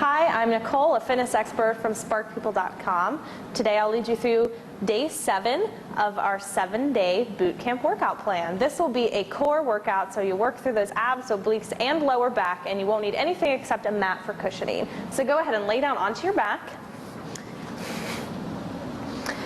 Hi, I'm Nicole, a fitness expert from SparkPeople.com. Today I'll lead you through day 7 of our 7-day bootcamp workout plan. This will be a core workout, so you work through those abs, obliques, and lower back, and you won't need anything except a mat for cushioning. So go ahead and lay down onto your back.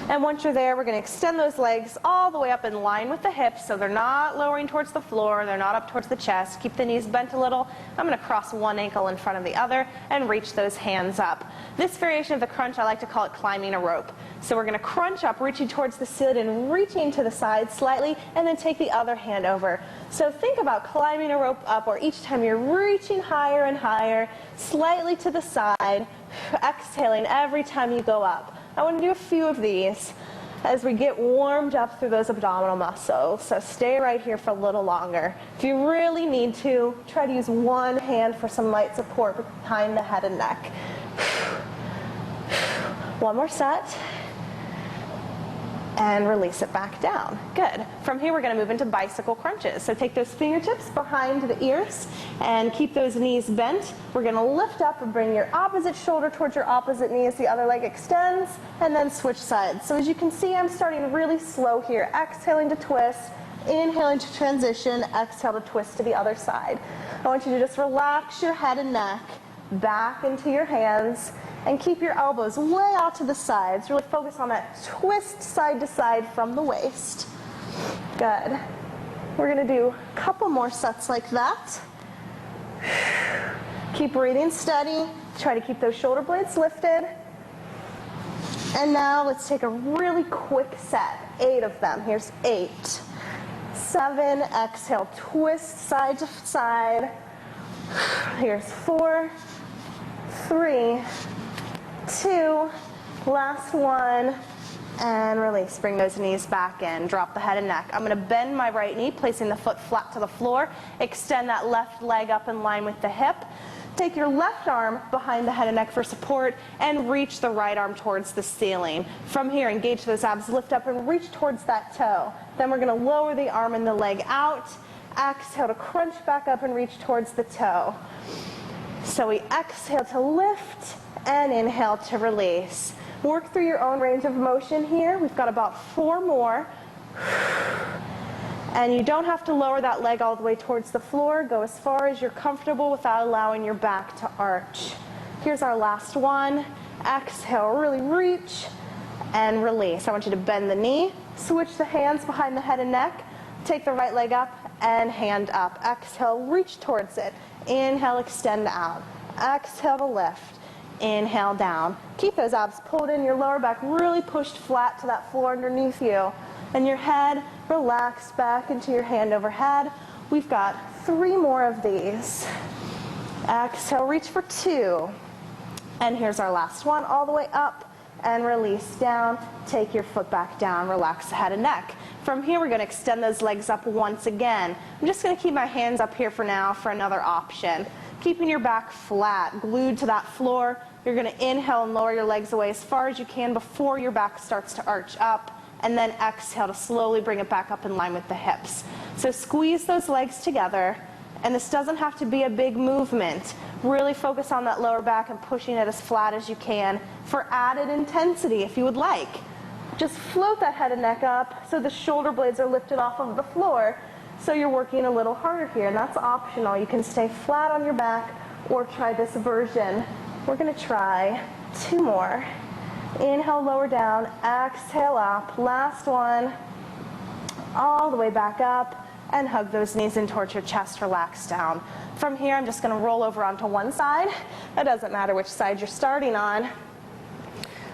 And once you're there, we're going to extend those legs all the way up in line with the hips, so they're not lowering towards the floor, they're not up towards the chest. Keep the knees bent a little. I'm going to cross one ankle in front of the other and reach those hands up. This variation of the crunch, I like to call it climbing a rope. So we're going to crunch up, reaching towards the ceiling and reaching to the side slightly, and then take the other hand over. So think about climbing a rope up, or each time you're reaching higher and higher, slightly to the side, exhaling every time you go up. I want to do a few of these as we get warmed up through those abdominal muscles. So stay right here for a little longer. If you really need to, try to use one hand for some light support behind the head and neck. One more set. And release it back down. Good. From here, we're going to move into bicycle crunches. So take those fingertips behind the ears and keep those knees bent. We're going to lift up and bring your opposite shoulder towards your opposite knee as the other leg extends, and then switch sides. So as you can see, I'm starting really slow here. Exhaling to twist, inhaling to transition, exhale to twist to the other side. I want you to just relax your head and neck back into your hands, and keep your elbows way out to the sides. Really focus on that twist side to side from the waist. Good. We're going to do a couple more sets like that. Keep breathing steady. Try to keep those shoulder blades lifted. And now let's take a really quick set. 8 of them. Here's 8. 7. Exhale. Twist side to side. Here's 4. 3. 2, last one, and release. Bring those knees back in. Drop the head and neck. I'm going to bend my right knee, placing the foot flat to the floor. Extend that left leg up in line with the hip. Take your left arm behind the head and neck for support, and reach the right arm towards the ceiling. From here, engage those abs, lift up and reach towards that toe. Then we're going to lower the arm and the leg out. Exhale to crunch back up and reach towards the toe. So we exhale to lift, and inhale to release. Work through your own range of motion here. We've got about 4 more. And you don't have to lower that leg all the way towards the floor. Go as far as you're comfortable without allowing your back to arch. Here's our last one. Exhale, really reach and release. I want you to bend the knee, switch the hands behind the head and neck, take the right leg up and hand up. Exhale, reach towards it. Inhale, extend out. Exhale to lift. Inhale down. Keep those abs pulled in, your lower back really pushed flat to that floor underneath you. And your head relaxed back into your hand overhead. We've got 3 more of these. Exhale, reach for 2. And here's our last one, all the way up and release down. Take your foot back down, relax the head and neck. From here, we're going to extend those legs up once again. I'm just going to keep my hands up here for now for another option. Keeping your back flat, glued to that floor. You're going to inhale and lower your legs away as far as you can before your back starts to arch up, and then exhale to slowly bring it back up in line with the hips. So squeeze those legs together, and this doesn't have to be a big movement. Really focus on that lower back and pushing it as flat as you can for added intensity if you would like. Just float that head and neck up so the shoulder blades are lifted off of the floor. So you're working a little harder here, and that's optional. You can stay flat on your back or try this version. We're going to try 2 more. Inhale, lower down, exhale up. Last one. All the way back up, and hug those knees in towards your chest, relax down. From here, I'm just going to roll over onto one side. It doesn't matter which side you're starting on.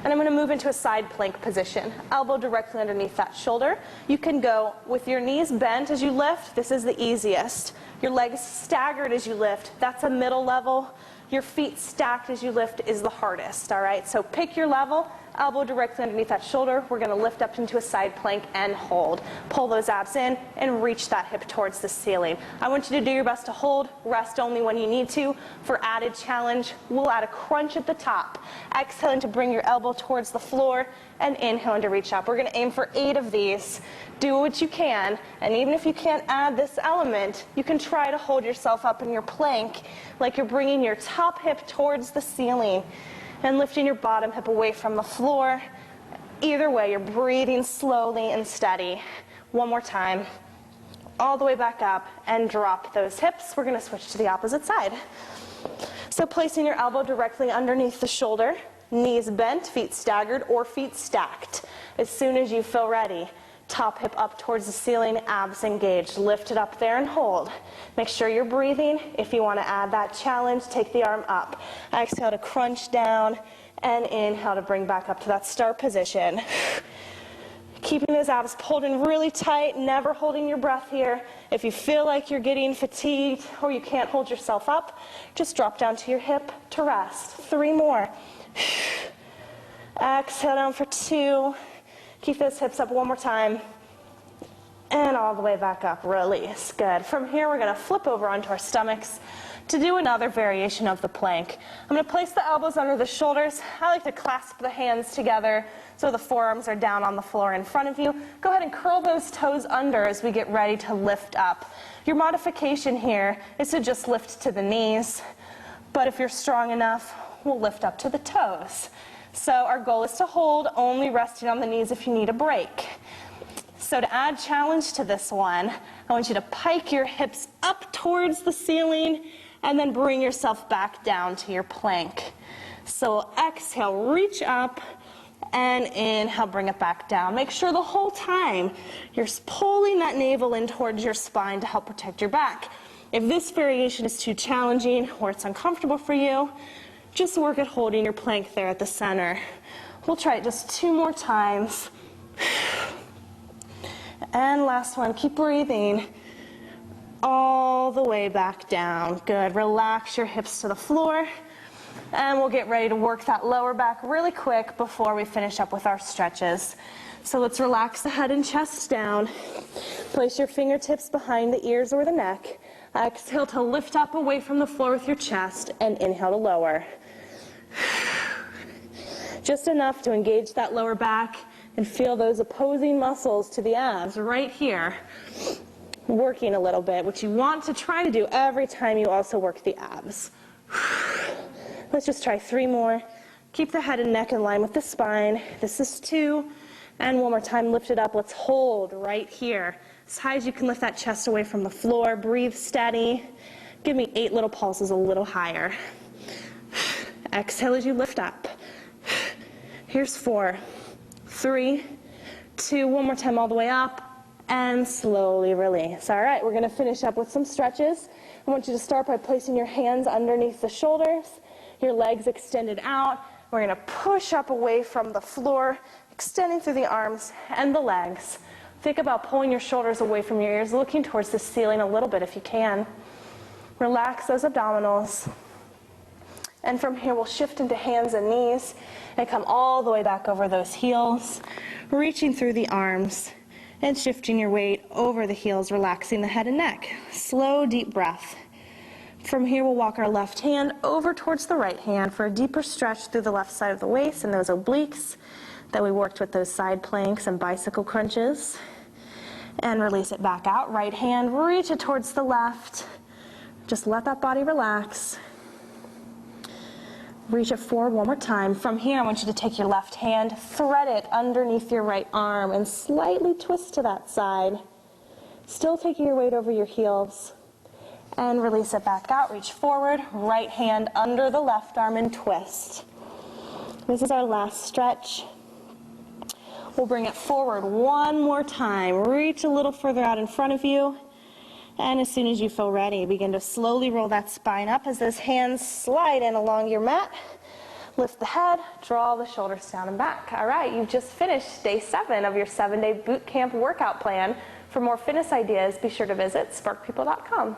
And I'm going to move into a side plank position, elbow directly underneath that shoulder. You can go with your knees bent as you lift. This is the easiest. Your legs staggered as you lift. That's a middle level. Your feet stacked as you lift is the hardest, all right? So pick your level. elbow directly underneath that shoulder. We're going to lift up into a side plank and hold. Pull those abs in and reach that hip towards the ceiling. I want you to do your best to hold. Rest only when you need to. For added challenge, we'll add a crunch at the top. Exhaling to bring your elbow towards the floor and inhaling to reach up. We're going to aim for 8 of these. Do what you can, and even if you can't add this element, you can try to hold yourself up in your plank like you're bringing your top top hip towards the ceiling and lifting your bottom hip away from the floor. Either way, you're breathing slowly and steady. One more time. All the way back up and drop those hips. We're going to switch to the opposite side. So placing your elbow directly underneath the shoulder, knees bent, feet staggered or feet stacked. As soon as you feel ready, top hip up towards the ceiling, abs engaged. Lift it up there and hold. Make sure you're breathing. If you want to add that challenge, take the arm up. Exhale to crunch down and inhale to bring back up to that start position. Keeping those abs pulled in really tight, never holding your breath here. If you feel like you're getting fatigued or you can't hold yourself up, just drop down to your hip to rest. 3 more. Exhale down for 2. Keep those hips up one more time. And all the way back up, release. Good. From here, we're going to flip over onto our stomachs to do another variation of the plank. I'm going to place the elbows under the shoulders. I like to clasp the hands together so the forearms are down on the floor in front of you. Go ahead and curl those toes under as we get ready to lift up. Your modification here is to just lift to the knees, but if you're strong enough, we'll lift up to the toes. So our goal is to hold, only resting on the knees if you need a break. So to add challenge to this one, I want you to pike your hips up towards the ceiling and then bring yourself back down to your plank. So exhale, reach up, and inhale, bring it back down. Make sure the whole time you're pulling that navel in towards your spine to help protect your back. If this variation is too challenging or it's uncomfortable for you, just work at holding your plank there at the center. We'll try it just 2 more times. And last one, keep breathing all the way back down. Good. Relax your hips to the floor. And we'll get ready to work that lower back really quick before we finish up with our stretches. So let's relax the head and chest down. Place your fingertips behind the ears or the neck. Exhale to lift up away from the floor with your chest, and inhale to lower. Just enough to engage that lower back and feel those opposing muscles to the abs right here working a little bit, which you want to try to do every time you also work the abs. Let's just try 3 more. Keep the head and neck in line with the spine. This is 2. And one more time, lift it up. Let's hold right here. As high as you can lift that chest away from the floor. Breathe steady. Give me 8 little pulses a little higher. Exhale as you lift up. Here's 4, 3, 2. One more time all the way up. And slowly release. All right, we're going to finish up with some stretches. I want you to start by placing your hands underneath the shoulders, your legs extended out. We're going to push up away from the floor, extending through the arms and the legs. Think about pulling your shoulders away from your ears, looking towards the ceiling a little bit if you can. Relax those abdominals. And from here, we'll shift into hands and knees and come all the way back over those heels, reaching through the arms and shifting your weight over the heels, relaxing the head and neck. Slow, deep breath. From here, we'll walk our left hand over towards the right hand for a deeper stretch through the left side of the waist and those obliques that we worked with those side planks and bicycle crunches. And release it back out. Right hand, reach it towards the left. Just let that body relax. Reach it forward one more time. From here, I want you to take your left hand, thread it underneath your right arm, and slightly twist to that side. Still taking your weight over your heels. And release it back out. Reach forward, right hand under the left arm and twist. This is our last stretch. We'll bring it forward one more time. Reach a little further out in front of you. And as soon as you feel ready, begin to slowly roll that spine up as those hands slide in along your mat. Lift the head, draw the shoulders down and back. All right, you've just finished day 7 of your 7-day boot camp workout plan. For more fitness ideas, be sure to visit SparkPeople.com.